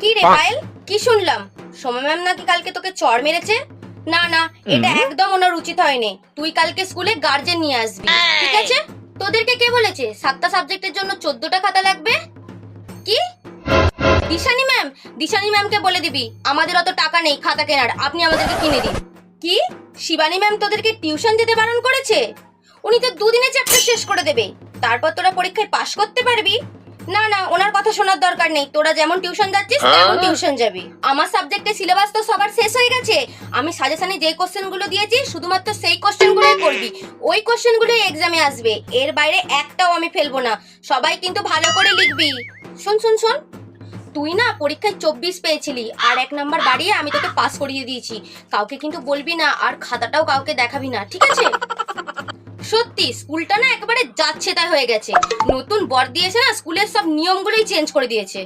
কি রে পায়েল, কি শুনলাম? সোমা ম্যাম নাকি কালকে তোকে চড় মেরেছে? না না, এটা একদম ওনার উচিত হয়নি। তুই কালকে স্কুলে গার্জেন নিয়ে আসবি, ঠিক আছে? তোদেরকে কে বলেছে 7টা সাবজেক্টের জন্য 14টা খাতা লাগবে? কি? দিশানি ম্যাম, দিশানি ম্যামকে বলে দিবি আমাদের অত টাকা নেই খাতা কেনার, আপনি আমাদেরকে কিনে দিন। কি? শিবানী ম্যাম তোদেরকে টিউশন দিতে বারণ করেছে? উনি তো দুদিনে চ্যাপ্টার শেষ করে দেবে, তারপর তোরা পরীক্ষায় পাশ করতে পারবি? না না, ওনার কথা শোনার দরকার নেই। তোরা যেমন টিউশন যাচ্ছিস তেমন টিউশন যাবি। আমার সাবজেক্টে সিলেবাস তো সবার শেষ হয়ে গেছে। আমি সাজেশনে যে কোশ্চেনগুলো দিয়েছি শুধুমাত্র সেই কোশ্চেনগুলোই করবি। ওই কোশ্চেনগুলোই এক্সামে আসবে, এর বাইরে একটাও আমি ফেলবো না। সবাই কিন্তু ভালো করে লিখবি। শোন শোন শোন, তুই না পরীক্ষায় 24 পেয়েছিলি, আর 1 নাম্বার বাড়িয়ে আমি তোকে পাস করিয়ে দিয়েছি। কাউকে কিন্তু বলবি না, আর খাতাটাও কাউকে দেখাবি না, ঠিক আছে? সত্যি স্কুলটা না একেবারে যাচ্ছে তাই হয়ে গেছে। নতুন বর দিয়েছে না, স্কুলের সব নিয়মগুলোই চেঞ্জ করে দিয়েছে।